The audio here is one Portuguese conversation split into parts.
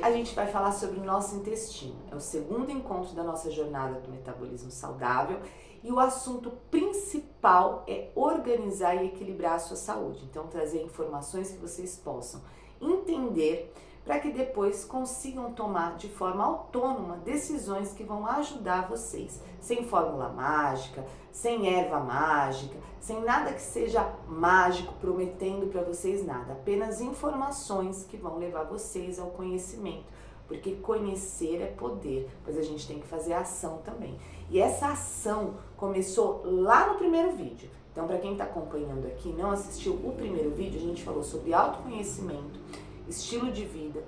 a gente vai falar sobre o nosso intestino. É o segundo encontro da nossa jornada do metabolismo saudável e o assunto principal é organizar e equilibrar a sua saúde. Então, trazer informações que vocês possam entender para que depois consigam tomar de forma autônoma decisões que vão ajudar vocês, sem fórmula mágica, sem erva mágica, sem nada que seja mágico, prometendo para vocês nada, apenas informações que vão levar vocês ao conhecimento, porque conhecer é poder, pois a gente tem que fazer ação também. E essa ação começou lá no primeiro vídeo. Então, para quem está acompanhando aqui, não assistiu o primeiro vídeo, a gente falou sobre autoconhecimento, estilo de vida,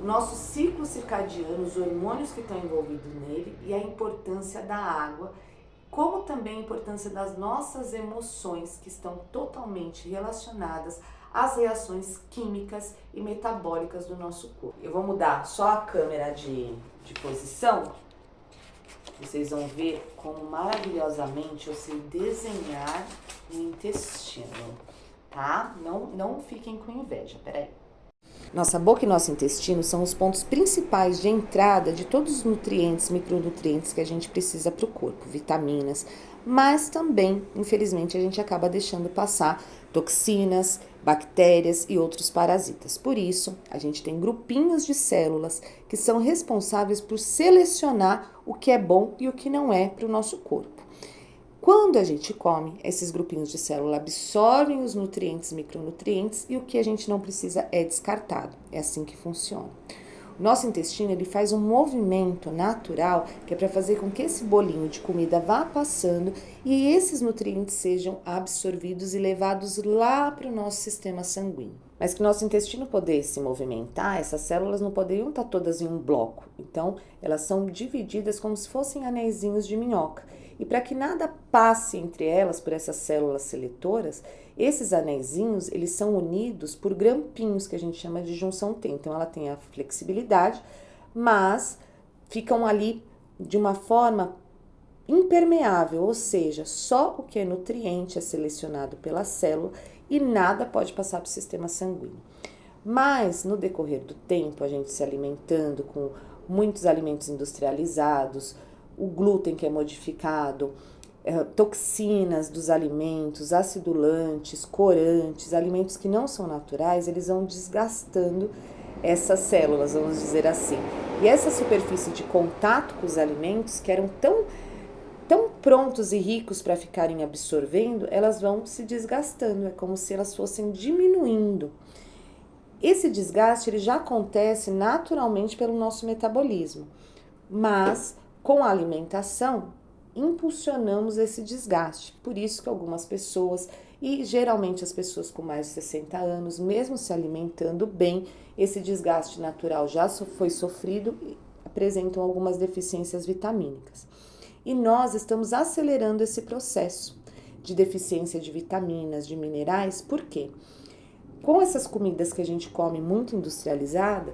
o nosso ciclo circadiano, os hormônios que estão envolvidos nele e a importância da água, como também a importância das nossas emoções que estão totalmente relacionadas às reações químicas e metabólicas do nosso corpo. Eu vou mudar só a câmera de posição, vocês vão ver como maravilhosamente eu sei desenhar o intestino, tá? Não fiquem com inveja, peraí. Nossa boca e nosso intestino são os pontos principais de entrada de todos os nutrientes, micronutrientes que a gente precisa para o corpo, vitaminas, mas também, infelizmente, a gente acaba deixando passar toxinas, bactérias e outros parasitas. Por isso, a gente tem grupinhos de células que são responsáveis por selecionar o que é bom e o que não é para o nosso corpo. Quando a gente come, esses grupinhos de célula absorvem os nutrientes, micronutrientes e o que a gente não precisa é descartado. É assim que funciona. O nosso intestino ele faz um movimento natural que é para fazer com que esse bolinho de comida vá passando e esses nutrientes sejam absorvidos e levados lá para o nosso sistema sanguíneo. Mas que o nosso intestino pudesse se movimentar, essas células não poderiam estar todas em um bloco. Então, elas são divididas como se fossem anéisinhos de minhoca. E para que nada passe entre elas, por essas células seletoras, esses anéisinhos, eles são unidos por grampinhos, que a gente chama de junção T. Então, ela tem a flexibilidade, mas ficam ali de uma forma impermeável, ou seja, só o que é nutriente é selecionado pela célula e nada pode passar para o sistema sanguíneo. Mas, no decorrer do tempo, a gente se alimentando com muitos alimentos industrializados, o glúten que é modificado, toxinas dos alimentos, acidulantes, corantes, alimentos que não são naturais, eles vão desgastando essas células, vamos dizer assim. E essa superfície de contato com os alimentos, que eram tão prontos e ricos para ficarem absorvendo, elas vão se desgastando, é como se elas fossem diminuindo. Esse desgaste ele já acontece naturalmente pelo nosso metabolismo, mas com a alimentação, impulsionamos esse desgaste. Por isso que algumas pessoas, e geralmente as pessoas com mais de 60 anos, mesmo se alimentando bem, esse desgaste natural já foi sofrido e apresentam algumas deficiências vitamínicas. E nós estamos acelerando esse processo de deficiência de vitaminas, de minerais, por quê? Com essas comidas que a gente come muito industrializada,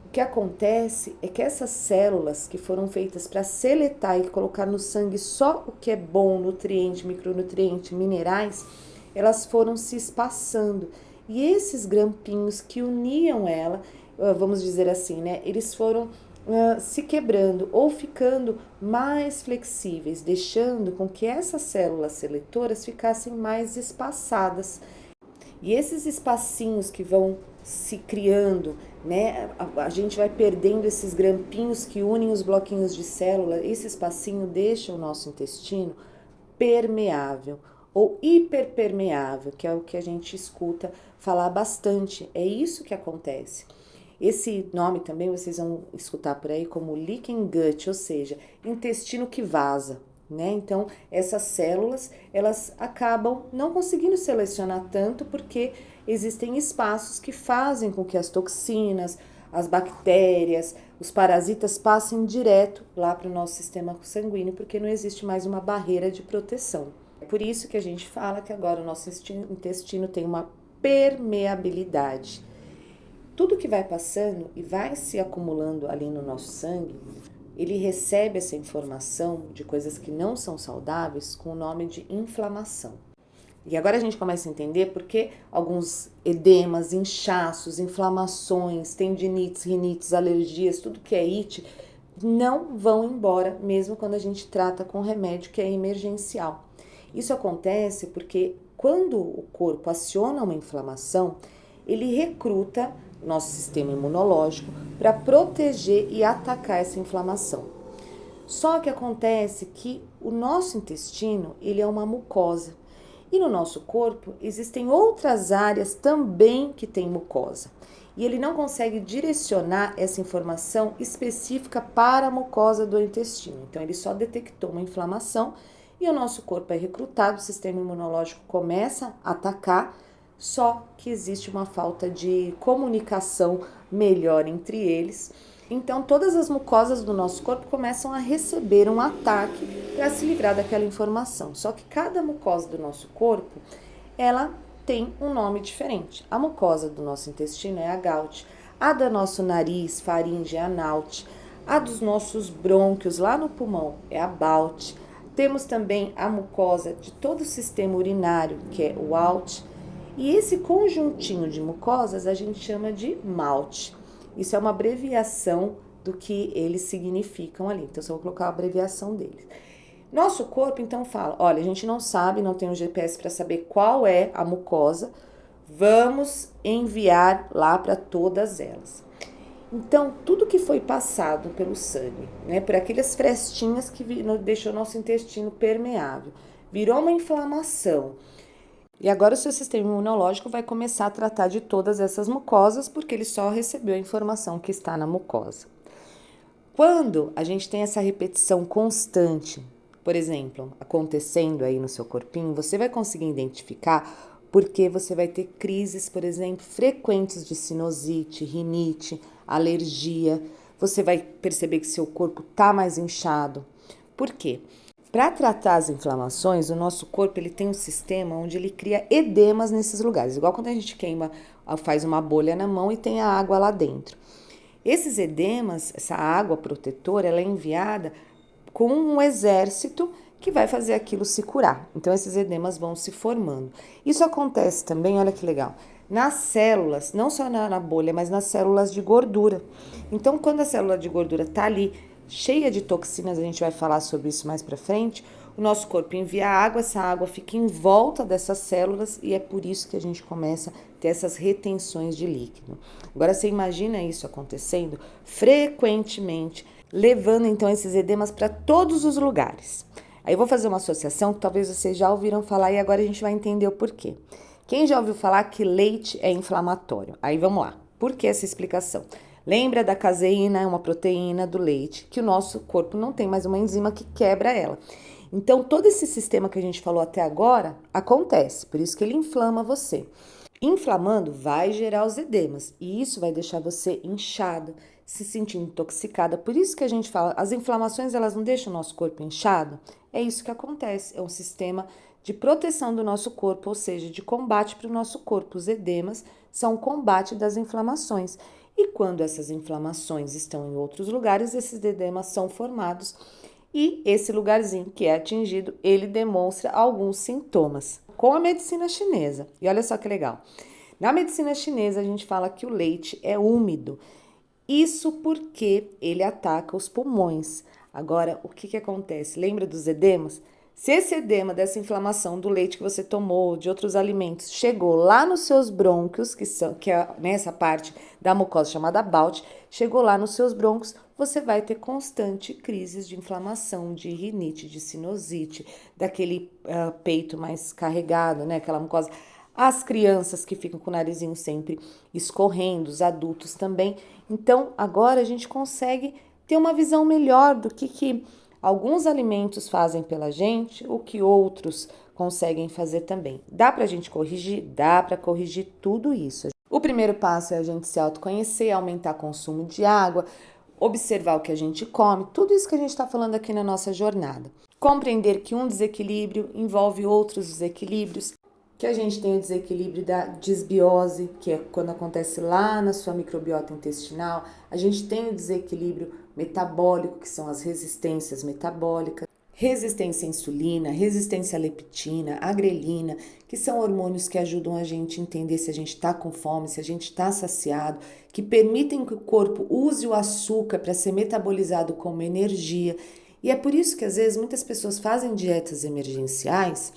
o que acontece é que essas células que foram feitas para seletar e colocar no sangue só o que é bom, nutriente, micronutriente, minerais, elas foram se espaçando. E esses grampinhos que uniam ela, vamos dizer assim, né, eles foram se quebrando ou ficando mais flexíveis, deixando com que essas células seletoras ficassem mais espaçadas. E esses espacinhos que vão se criando, né, a gente vai perdendo esses grampinhos que unem os bloquinhos de célula, esse espacinho deixa o nosso intestino permeável ou hiperpermeável, que é o que a gente escuta falar bastante, é isso que acontece. Esse nome também vocês vão escutar por aí como leaking gut, ou seja, intestino que vaza, né? Então, essas células, elas acabam não conseguindo selecionar tanto porque existem espaços que fazem com que as toxinas, as bactérias, os parasitas passem direto lá para o nosso sistema sanguíneo, porque não existe mais uma barreira de proteção. É por isso que a gente fala que agora o nosso intestino tem uma permeabilidade. Tudo que vai passando e vai se acumulando ali no nosso sangue, ele recebe essa informação de coisas que não são saudáveis com o nome de inflamação. E agora a gente começa a entender por que alguns edemas, inchaços, inflamações, tendinites, rinites, alergias, tudo que é it, não vão embora, mesmo quando a gente trata com remédio que é emergencial. Isso acontece porque quando o corpo aciona uma inflamação, ele recruta nosso sistema imunológico para proteger e atacar essa inflamação. Só que acontece que o nosso intestino, ele é uma mucosa. E no nosso corpo existem outras áreas também que têm mucosa. E ele não consegue direcionar essa informação específica para a mucosa do intestino. Então ele só detectou uma inflamação e o nosso corpo é recrutado, o sistema imunológico começa a atacar, só que existe uma falta de comunicação melhor entre eles. Então todas as mucosas do nosso corpo começam a receber um ataque para se livrar daquela informação. Só que cada mucosa do nosso corpo, ela tem um nome diferente. A mucosa do nosso intestino é a GALT, a do nosso nariz, faringe, é a NALT, a dos nossos brônquios lá no pulmão é a BALT. Temos também a mucosa de todo o sistema urinário, que é o ALT, e esse conjuntinho de mucosas a gente chama de MALT. Isso é uma abreviação do que eles significam ali. Então, só vou colocar a abreviação deles. Nosso corpo, então, fala, olha, a gente não sabe, não tem um GPS para saber qual é a mucosa, vamos enviar lá para todas elas. Então, tudo que foi passado pelo sangue, né, por aquelas frestinhas que deixou nosso intestino permeável, virou uma inflamação. E agora o seu sistema imunológico vai começar a tratar de todas essas mucosas, porque ele só recebeu a informação que está na mucosa. Quando a gente tem essa repetição constante, por exemplo, acontecendo aí no seu corpinho, você vai conseguir identificar porque você vai ter crises, por exemplo, frequentes de sinusite, rinite, alergia. Você vai perceber que seu corpo está mais inchado. Por quê? Para tratar as inflamações, o nosso corpo ele tem um sistema onde ele cria edemas nesses lugares. Igual quando a gente faz uma bolha na mão e tem a água lá dentro. Esses edemas, essa água protetora, ela é enviada com um exército que vai fazer aquilo se curar. Então, esses edemas vão se formando. Isso acontece também, olha que legal, nas células, não só na bolha, mas nas células de gordura. Então, quando a célula de gordura está ali cheia de toxinas, a gente vai falar sobre isso mais para frente, o nosso corpo envia água, essa água fica em volta dessas células e é por isso que a gente começa a ter essas retenções de líquido. Agora você imagina isso acontecendo frequentemente, levando então esses edemas para todos os lugares. Aí eu vou fazer uma associação que talvez vocês já ouviram falar e agora a gente vai entender o porquê. Quem já ouviu falar que leite é inflamatório? Aí vamos lá. Por que essa explicação? Lembra da caseína, uma proteína do leite, que o nosso corpo não tem mais uma enzima que quebra ela. Então, todo esse sistema que a gente falou até agora acontece, por isso que ele inflama você. Inflamando vai gerar os edemas e isso vai deixar você inchado, se sentindo intoxicada. Por isso que a gente fala, as inflamações elas não deixam o nosso corpo inchado? É isso que acontece, é um sistema de proteção do nosso corpo, ou seja, de combate para o nosso corpo. Os edemas são o combate das inflamações. E quando essas inflamações estão em outros lugares, esses edemas são formados e esse lugarzinho que é atingido, ele demonstra alguns sintomas. Com a medicina chinesa, e olha só que legal, na medicina chinesa a gente fala que o leite é úmido, isso porque ele ataca os pulmões. Agora, o que acontece? Lembra dos edemas? Se esse edema dessa inflamação do leite que você tomou, de outros alimentos, chegou lá nos seus brônquios, que é nessa parte da mucosa chamada BALT, chegou lá nos seus brônquios, você vai ter constante crises de inflamação, de rinite, de sinusite, daquele peito mais carregado, né? Aquela mucosa. As crianças que ficam com o narizinho sempre escorrendo, os adultos também. Então, agora a gente consegue ter uma visão melhor do que alguns alimentos fazem pela gente, o que outros conseguem fazer também. Dá pra gente corrigir? Dá pra corrigir tudo isso. O primeiro passo é a gente se autoconhecer, aumentar o consumo de água, observar o que a gente come, tudo isso que a gente está falando aqui na nossa jornada. Compreender que um desequilíbrio envolve outros desequilíbrios, que a gente tem o desequilíbrio da disbiose, que é quando acontece lá na sua microbiota intestinal. A gente tem o desequilíbrio metabólico, que são as resistências metabólicas. resistência à insulina, resistência à leptina, à grelina, que são hormônios que ajudam a gente a entender se a gente está com fome, se a gente está saciado, que permitem que o corpo use o açúcar para ser metabolizado como energia. E é por isso que às vezes muitas pessoas fazem dietas emergenciais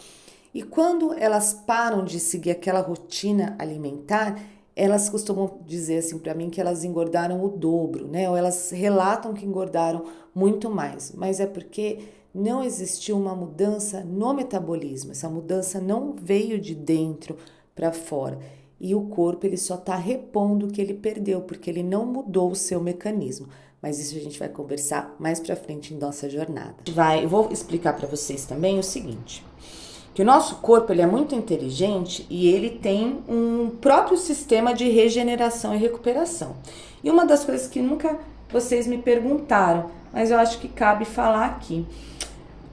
e quando elas param de seguir aquela rotina alimentar, elas costumam dizer assim para mim que elas engordaram o dobro, né? Ou elas relatam que engordaram muito mais, mas é porque não existiu uma mudança no metabolismo. Essa mudança não veio de dentro para fora. E o corpo ele só está repondo o que ele perdeu, porque ele não mudou o seu mecanismo. Mas isso a gente vai conversar mais para frente em nossa jornada. Eu vou explicar para vocês também o seguinte, que o nosso corpo ele é muito inteligente e ele tem um próprio sistema de regeneração e recuperação. E uma das coisas que nunca vocês me perguntaram, mas eu acho que cabe falar aqui.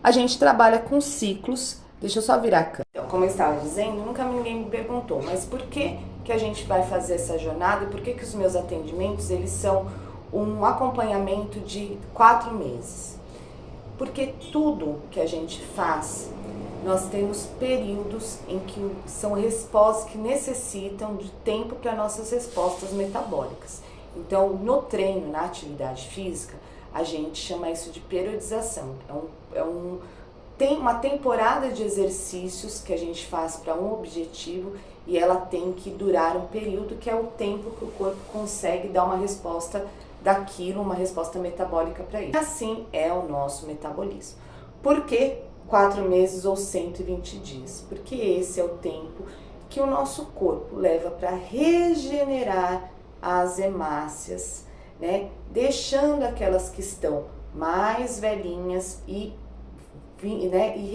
A gente trabalha com ciclos. Deixa eu só virar a câmera. Então, como eu estava dizendo, nunca ninguém me perguntou, mas por que a gente vai fazer essa jornada e por que os meus atendimentos eles são um acompanhamento de 4 meses? Porque tudo que a gente faz, nós temos períodos em que são respostas que necessitam de tempo para nossas respostas metabólicas. Então, no treino, na atividade física, a gente chama isso de periodização. Tem uma temporada de exercícios que a gente faz para um objetivo e ela tem que durar um período que é o tempo que o corpo consegue dar uma resposta daquilo, uma resposta metabólica para isso. Assim é o nosso metabolismo. Por que 4 meses ou 120 dias? Porque esse é o tempo que o nosso corpo leva para regenerar as hemácias, né? Deixando aquelas que estão mais velhinhas e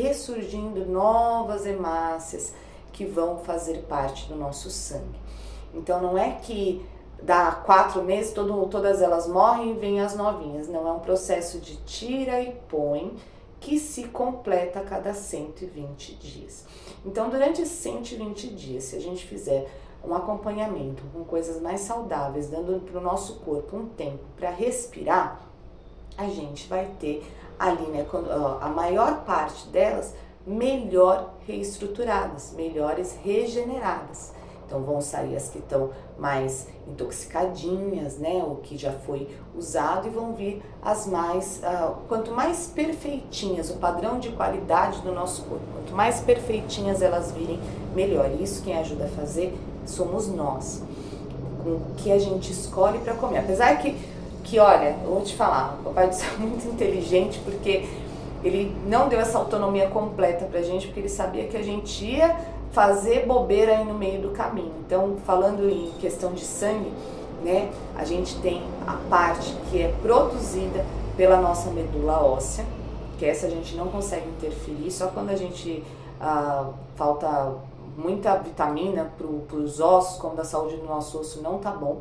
ressurgindo novas hemácias que vão fazer parte do nosso sangue. Então não é que dá 4 meses, todas elas morrem e vêm as novinhas. Não, é um processo de tira e põe que se completa a cada 120 dias. Então durante esses 120 dias, se a gente fizer um acompanhamento com coisas mais saudáveis, dando para o nosso corpo um tempo para respirar, a gente vai ter ali, né, a maior parte delas melhor reestruturadas, melhores regeneradas. Então vão sair as que estão mais intoxicadinhas, né, o que já foi usado, e vão vir as mais, quanto mais perfeitinhas, o padrão de qualidade do nosso corpo, quanto mais perfeitinhas elas virem, melhor. Isso quem ajuda a fazer somos nós, com o que a gente escolhe para comer. Apesar que olha, eu vou te falar, o Papai do Céu é muito inteligente, porque ele não deu essa autonomia completa pra gente, porque ele sabia que a gente ia fazer bobeira aí no meio do caminho. Então, falando em questão de sangue, né, a gente tem a parte que é produzida pela nossa medula óssea, que essa a gente não consegue interferir, só quando a gente falta muita vitamina para os ossos, quando a saúde do nosso osso não tá bom.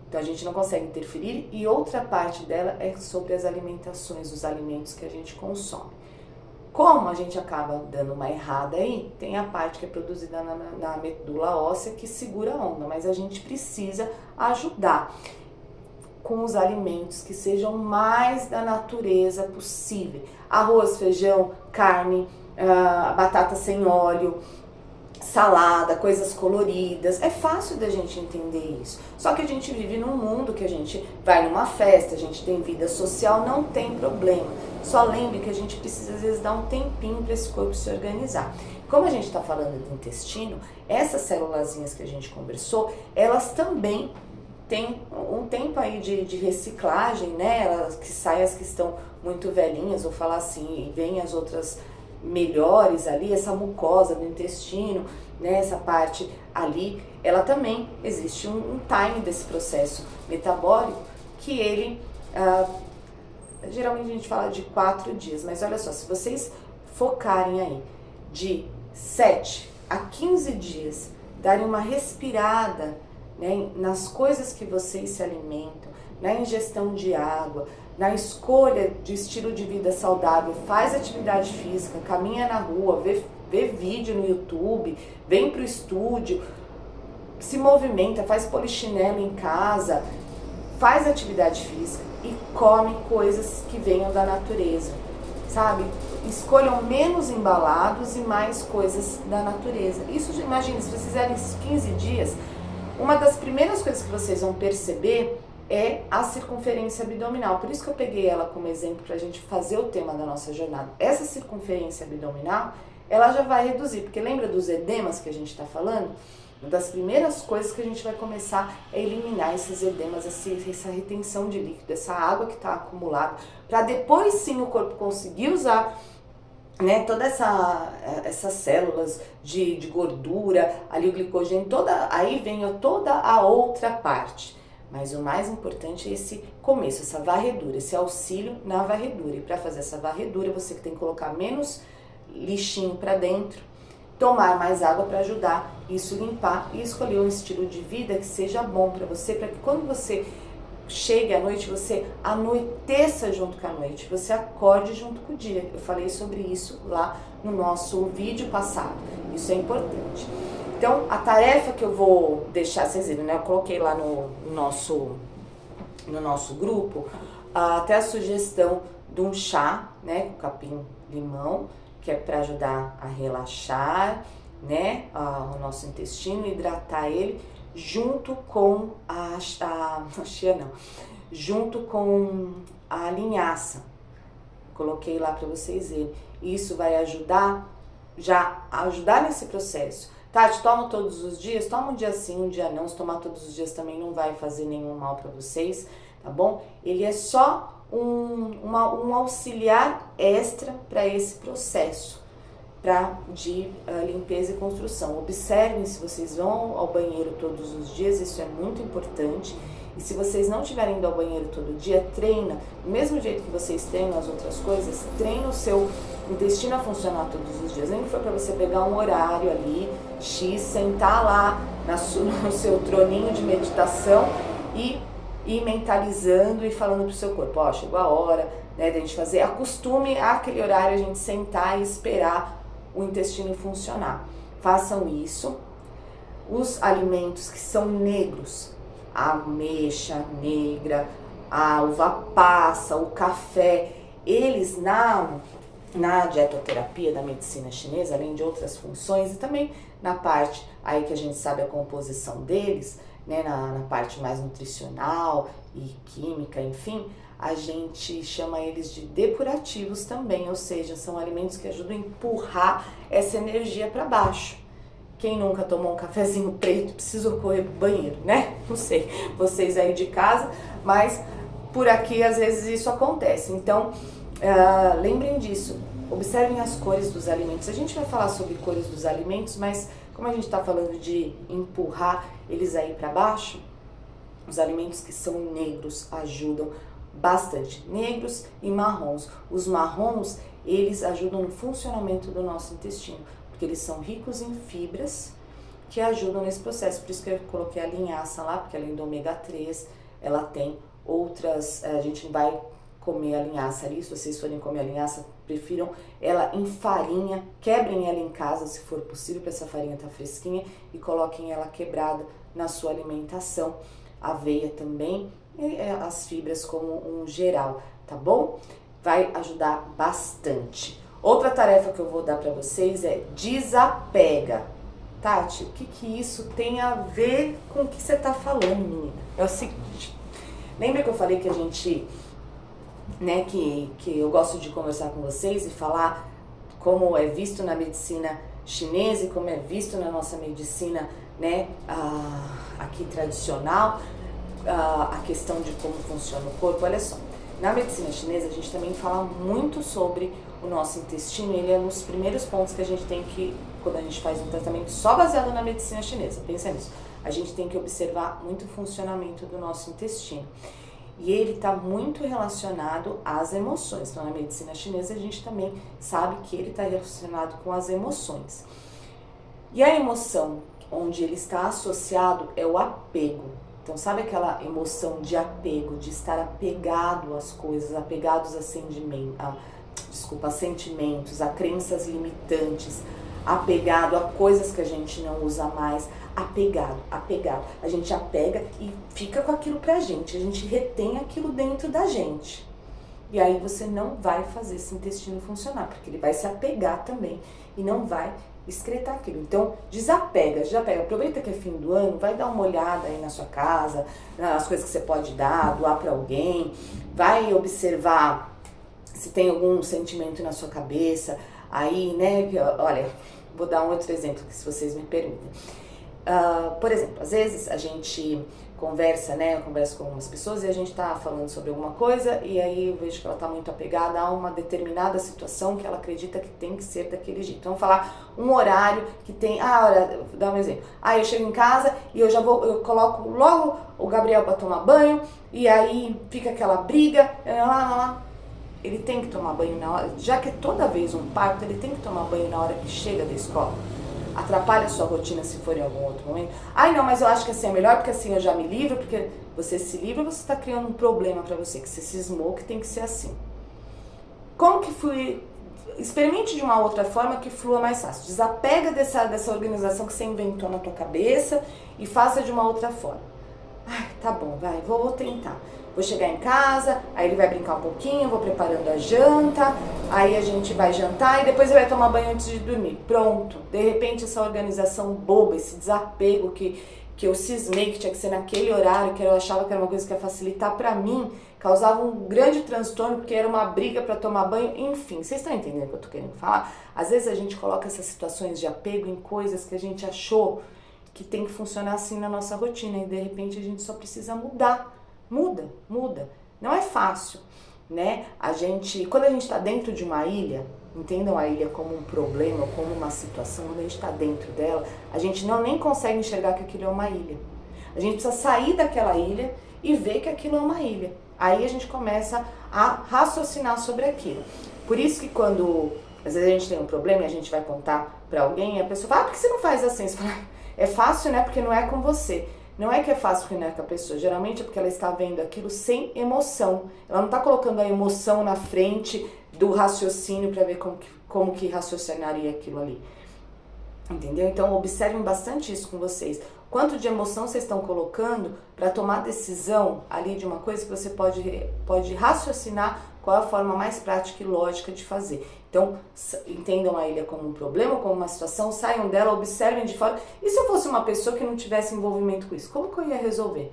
Então a gente não consegue interferir, e outra parte dela é sobre as alimentações, os alimentos que a gente consome. Como a gente acaba dando uma errada aí, tem a parte que é produzida na medula óssea que segura a onda, mas a gente precisa ajudar com os alimentos que sejam mais da natureza possível. Arroz, feijão, carne, batata sem óleo, salada, coisas coloridas. É fácil da gente entender isso. Só que a gente vive num mundo que a gente vai numa festa, a gente tem vida social, não tem problema. Só lembre que a gente precisa às vezes dar um tempinho para esse corpo se organizar. Como a gente está falando do intestino, essas célulazinhas que a gente conversou, elas também têm um tempo aí de reciclagem, né? Elas que saem as que estão muito velhinhas, vou falar assim, e vem as outras melhores ali, essa mucosa do intestino, né, essa parte ali, ela também existe um time desse processo metabólico que ele, geralmente a gente fala de 4 dias, mas olha só, se vocês focarem aí de 7 a 15 dias, darem uma respirada, né, nas coisas que vocês se alimentam, na ingestão de água, na escolha de estilo de vida saudável, faz atividade física, caminha na rua, vê vídeo no YouTube, vem pro estúdio, se movimenta, faz polichinelo em casa, faz atividade física e come coisas que venham da natureza. sabe? Escolham menos embalados e mais coisas da natureza. Isso, imagine, se vocês fizerem esses 15 dias, uma das primeiras coisas que vocês vão perceber é a circunferência abdominal. Por isso que eu peguei ela como exemplo para a gente fazer o tema da nossa jornada. Essa circunferência abdominal, ela já vai reduzir, porque lembra dos edemas que a gente está falando? Uma das primeiras coisas que a gente vai começar é eliminar esses edemas, essa retenção de líquido, essa água que está acumulada, para depois sim o corpo conseguir usar, né, toda essas células de gordura, ali o glicogênio, aí vem toda a outra parte. Mas o mais importante é esse começo, essa varredura, esse auxílio na varredura. E para fazer essa varredura, você tem que colocar menos lixinho para dentro, tomar mais água para ajudar isso limpar e escolher um estilo de vida que seja bom para você, para que quando você chegue à noite, você anoiteça junto com a noite, você acorde junto com o dia. Eu falei sobre isso lá no nosso vídeo passado, isso é importante. Então, a tarefa que eu vou deixar, vocês viram, né? Eu coloquei lá no nosso grupo até a sugestão de um chá, né? Com capim-limão, que é para ajudar a relaxar, né? O nosso intestino, hidratar ele, junto com junto com a linhaça. Coloquei lá para vocês verem. Isso vai ajudar nesse processo. Tati, toma todos os dias? Toma um dia sim, um dia não. Se tomar todos os dias também não vai fazer nenhum mal para vocês, tá bom? Ele é só um auxiliar extra para esse processo de limpeza e construção. Observem se vocês vão ao banheiro todos os dias, isso é muito importante. E se vocês não estiverem indo ao banheiro todo dia, treina. Do mesmo jeito que vocês treinam as outras coisas, treina o seu intestino a funcionar todos os dias. Nem que for para você pegar um horário ali, X, sentar lá no seu troninho de meditação e ir mentalizando e falando pro seu corpo, ó, chegou a hora, né, da gente fazer. Acostume àquele horário a gente sentar e esperar o intestino funcionar. Façam isso. Os alimentos que são negros, a ameixa negra, a uva passa, o café, eles na dietoterapia da medicina chinesa, além de outras funções, e também na parte aí que a gente sabe a composição deles, né, na parte mais nutricional e química, enfim, a gente chama eles de depurativos também, ou seja, são alimentos que ajudam a empurrar essa energia para baixo. Quem nunca tomou um cafezinho preto precisa correr pro banheiro, né? Não sei, vocês aí de casa, mas por aqui às vezes isso acontece. Então, lembrem disso, observem as cores dos alimentos. A gente vai falar sobre cores dos alimentos, mas como a gente está falando de empurrar eles aí para baixo, os alimentos que são negros ajudam bastante. Negros e marrons. Os marrons, eles ajudam no funcionamento do nosso intestino, porque eles são ricos em fibras que ajudam nesse processo. Por isso que eu coloquei a linhaça lá, porque além do ômega 3, ela tem outras, a gente vai comer a linhaça ali, se vocês forem comer a linhaça, prefiram ela em farinha, quebrem ela em casa se for possível, para essa farinha estar fresquinha, e coloquem ela quebrada na sua alimentação. Aveia também, e as fibras como um geral, tá bom? Vai ajudar bastante. Outra tarefa que eu vou dar para vocês é desapega. Tati, o que isso tem a ver com o que você tá falando, menina? É o seguinte, lembra que eu falei que a gente, né, que eu gosto de conversar com vocês e falar como é visto na medicina chinesa e como é visto na nossa medicina, né, aqui tradicional, a questão de como funciona o corpo. Olha só, na medicina chinesa a gente também fala muito sobre o nosso intestino. Ele é um dos primeiros pontos que a gente tem que, quando a gente faz um tratamento só baseado na medicina chinesa, pensa nisso, a gente tem que observar muito o funcionamento do nosso intestino. E ele está muito relacionado às emoções. Então, na medicina chinesa, a gente também sabe que ele está relacionado com as emoções. E a emoção onde ele está associado é o apego. Então, sabe aquela emoção de apego, de estar apegado às coisas, apegados a sentimentos, a crenças limitantes, apegado a coisas que a gente não usa mais, apegado. A gente apega e fica com aquilo pra gente, a gente retém aquilo dentro da gente. E aí você não vai fazer esse intestino funcionar, porque ele vai se apegar também e não vai excretar aquilo. Então, desapega. Aproveita que é fim do ano, vai dar uma olhada aí na sua casa, nas coisas que você pode dar, doar para alguém, vai observar se tem algum sentimento na sua cabeça. Aí, né, olha, vou dar um outro exemplo, que se vocês me permitem. Por exemplo, às vezes a gente conversa, né, eu converso com algumas pessoas e a gente tá falando sobre alguma coisa e aí eu vejo que ela tá muito apegada a uma determinada situação que ela acredita que tem que ser daquele jeito. Então, vamos falar um horário que tem, olha, vou dar um exemplo. Eu chego em casa e eu coloco logo o Gabriel para tomar banho e aí fica aquela briga, ele tem que tomar banho na hora, já que toda vez um parto, ele tem que tomar banho na hora que chega da escola. Atrapalha a sua rotina se for em algum outro momento. Não, mas eu acho que assim é melhor, porque assim eu já me livro, porque você se livra, você está criando um problema para você, que você cismou que tem que ser assim. Como que flui? Experimente de uma outra forma que flua mais fácil. Desapega dessa organização que você inventou na tua cabeça e faça de uma outra forma. Tá bom, vai, vou tentar. Vou chegar em casa, aí ele vai brincar um pouquinho, eu vou preparando a janta, aí a gente vai jantar e depois ele vai tomar banho antes de dormir. Pronto. De repente essa organização boba, esse desapego que eu cismei que tinha que ser naquele horário, que eu achava que era uma coisa que ia facilitar pra mim, causava um grande transtorno, porque era uma briga pra tomar banho, enfim. Vocês estão entendendo o que eu tô querendo falar? Às vezes a gente coloca essas situações de apego em coisas que a gente achou que tem que funcionar assim na nossa rotina e de repente a gente só precisa mudar. Muda. Não é fácil, né? Quando a gente está dentro de uma ilha, entendam a ilha como um problema, como uma situação, quando a gente está dentro dela, a gente nem consegue enxergar que aquilo é uma ilha. A gente precisa sair daquela ilha e ver que aquilo é uma ilha. Aí a gente começa a raciocinar sobre aquilo. Por isso que quando, às vezes a gente tem um problema e a gente vai contar para alguém e a pessoa fala, por que você não faz assim? Você fala, é fácil, né? Porque não é com você. Não é que é fácil porque não é com a pessoa, geralmente é porque ela está vendo aquilo sem emoção. Ela não está colocando a emoção na frente do raciocínio para ver como que raciocinaria aquilo ali. Entendeu? Então observem bastante isso com vocês. Quanto de emoção vocês estão colocando para tomar decisão ali de uma coisa que você pode raciocinar qual é a forma mais prática e lógica de fazer. Então, entendam a ilha como um problema, como uma situação, saiam dela, observem de fora. E se eu fosse uma pessoa que não tivesse envolvimento com isso, como que eu ia resolver?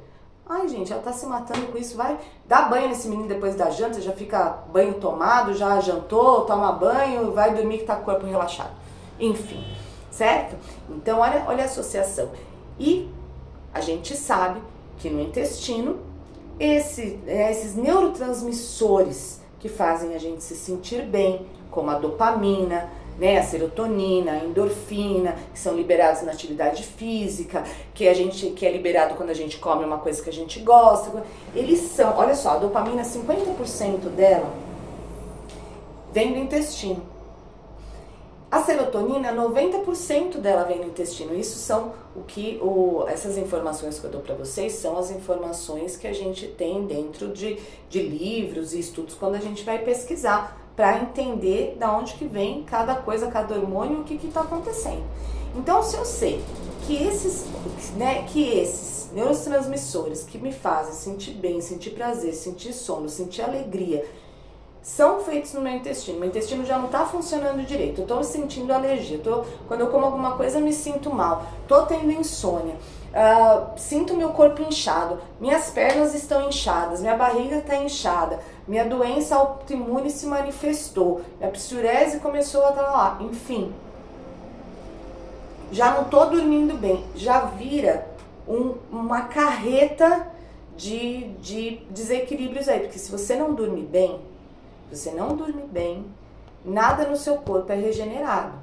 Gente, ela tá se matando com isso, vai dar banho nesse menino depois da janta, já fica banho tomado, já jantou, toma banho, vai dormir que tá com o corpo relaxado. Enfim, certo? Então, olha a associação. E a gente sabe que no intestino, esses neurotransmissores que fazem a gente se sentir bem, como a dopamina, né, a serotonina, a endorfina, que são liberados na atividade física, que é liberado quando a gente come uma coisa que a gente gosta. Eles são, olha só, a dopamina, 50% dela vem do intestino. A serotonina, 90% dela vem do intestino. Isso são essas informações que eu dou para vocês são as informações que a gente tem dentro de livros e estudos quando a gente vai pesquisar para entender da onde que vem cada coisa, cada hormônio, o que está acontecendo. Então, se eu sei que esses neurotransmissores que me fazem sentir bem, sentir prazer, sentir sono, sentir alegria, são feitos no meu intestino já não está funcionando direito, eu estou sentindo alergia, quando eu como alguma coisa eu me sinto mal, estou tendo insônia, sinto meu corpo inchado, minhas pernas estão inchadas, minha barriga está inchada, minha doença autoimune se manifestou, minha psoríase começou a lá, enfim, já não estou dormindo bem, já vira uma carreta de desequilíbrios aí, porque se você não dorme bem, nada no seu corpo é regenerado.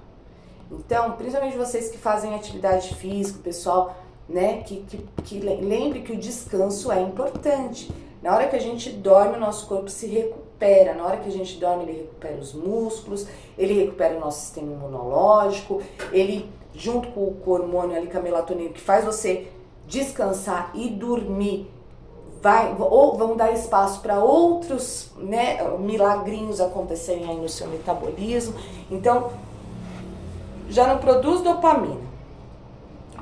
Então, principalmente vocês que fazem atividade física, pessoal, né, que lembre que o descanso é importante. Na hora que a gente dorme, o nosso corpo se recupera. Na hora que a gente dorme, ele recupera os músculos, ele recupera o nosso sistema imunológico, ele, junto com o hormônio ali, com a melatonina, que faz você descansar e dormir, vão dar espaço para outros, né, milagrinhos acontecerem aí no seu metabolismo. Então, já não produz dopamina,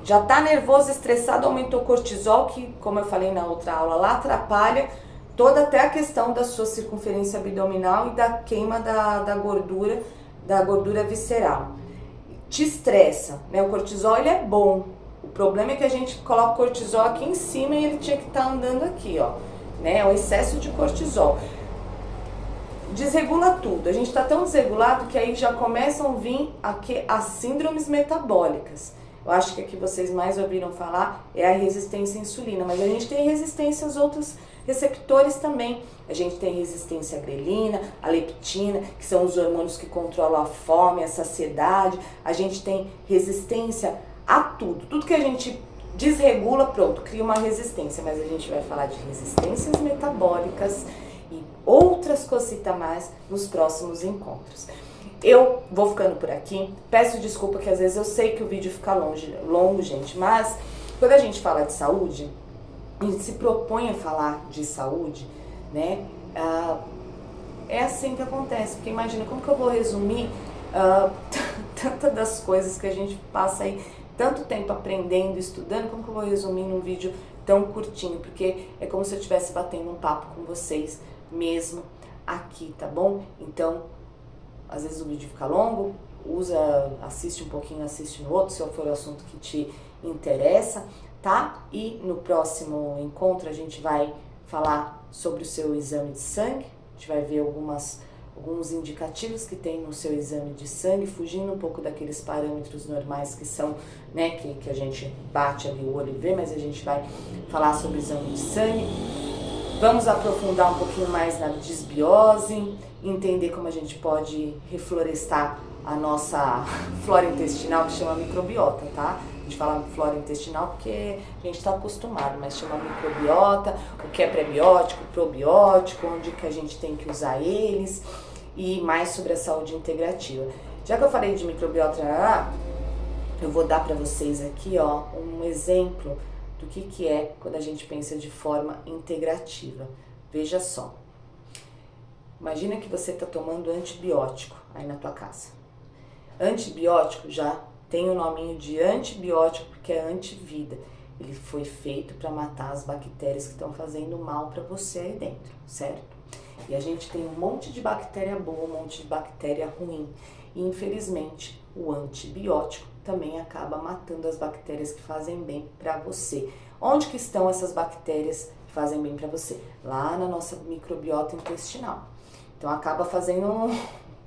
já tá nervoso, estressado, aumentou o cortisol, que, como eu falei na outra aula lá, atrapalha toda até a questão da sua circunferência abdominal e da queima da gordura visceral. Te estressa, né? O cortisol, ele é bom. O problema é que a gente coloca o cortisol aqui em cima e ele tinha que estar andando aqui, ó, né? É o excesso de cortisol. Desregula tudo. A gente está tão desregulado que aí já começam a vir aqui as síndromes metabólicas. Eu acho que a que vocês mais ouviram falar é a resistência à insulina, mas a gente tem resistência aos outros receptores também. A gente tem resistência à grelina, à leptina, que são os hormônios que controlam a fome, a saciedade. A gente tem resistência a tudo. Tudo que a gente desregula, pronto, cria uma resistência. Mas a gente vai falar de resistências metabólicas e outras cositas mais nos próximos encontros. Eu vou ficando por aqui. Peço desculpa que às vezes eu sei que o vídeo fica longo, gente, mas quando a gente fala de saúde, a gente se propõe a falar de saúde, né? É assim que acontece, porque imagina como que eu vou resumir tantas das coisas que a gente passa aí tanto tempo aprendendo, estudando, como que eu vou resumir num vídeo tão curtinho, porque é como se eu estivesse batendo um papo com vocês mesmo aqui, tá bom? Então, às vezes o vídeo fica longo, assiste um pouquinho, assiste no outro, se for o assunto que te interessa, tá? E no próximo encontro a gente vai falar sobre o seu exame de sangue, a gente vai ver alguns indicativos que tem no seu exame de sangue, fugindo um pouco daqueles parâmetros normais que são, né, que a gente bate ali o olho e vê, mas a gente vai falar sobre o exame de sangue. Vamos aprofundar um pouquinho mais na disbiose, entender como a gente pode reflorestar a nossa flora intestinal, que chama microbiota, tá? A gente fala flora intestinal porque a gente está acostumado, mas chama microbiota, o que é prebiótico, probiótico, onde que a gente tem que usar eles e mais sobre a saúde integrativa. Já que eu falei de microbiota, eu vou dar para vocês aqui, ó, um exemplo do que é quando a gente pensa de forma integrativa. Veja só. Imagina que você está tomando antibiótico aí na tua casa. Antibiótico já tem o nominho de antibiótico porque é antivida. Ele foi feito para matar as bactérias que estão fazendo mal para você aí dentro, certo? E a gente tem um monte de bactéria boa, um monte de bactéria ruim. E infelizmente o antibiótico também acaba matando as bactérias que fazem bem para você. Onde que estão essas bactérias que fazem bem para você? Lá na nossa microbiota intestinal. Então acaba fazendo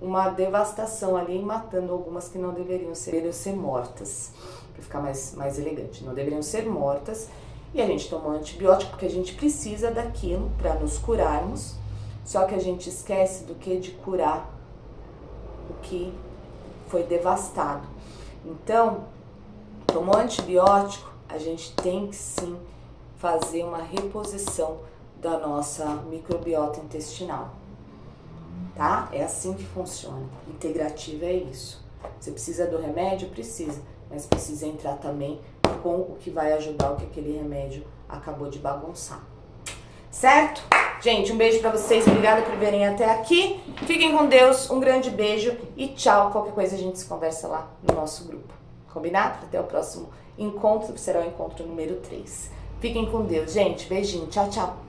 uma devastação ali, matando algumas que não deveriam ser mortas, para ficar mais elegante. Não deveriam ser mortas. E a gente toma antibiótico porque a gente precisa daquilo para nos curarmos. Só que a gente esquece do que de curar o que foi devastado. Então, tomou antibiótico, a gente tem que sim fazer uma reposição da nossa microbiota intestinal, tá? É assim que funciona. Integrativa é isso. Você precisa do remédio? Precisa, mas precisa entrar também com o que vai ajudar o que aquele remédio acabou de bagunçar. Certo? Gente, um beijo pra vocês, obrigada por verem até aqui. Fiquem com Deus, um grande beijo e tchau. Qualquer coisa a gente se conversa lá no nosso grupo. Combinado? Até o próximo encontro, que será o encontro número 3. Fiquem com Deus, gente. Beijinho. Tchau, tchau.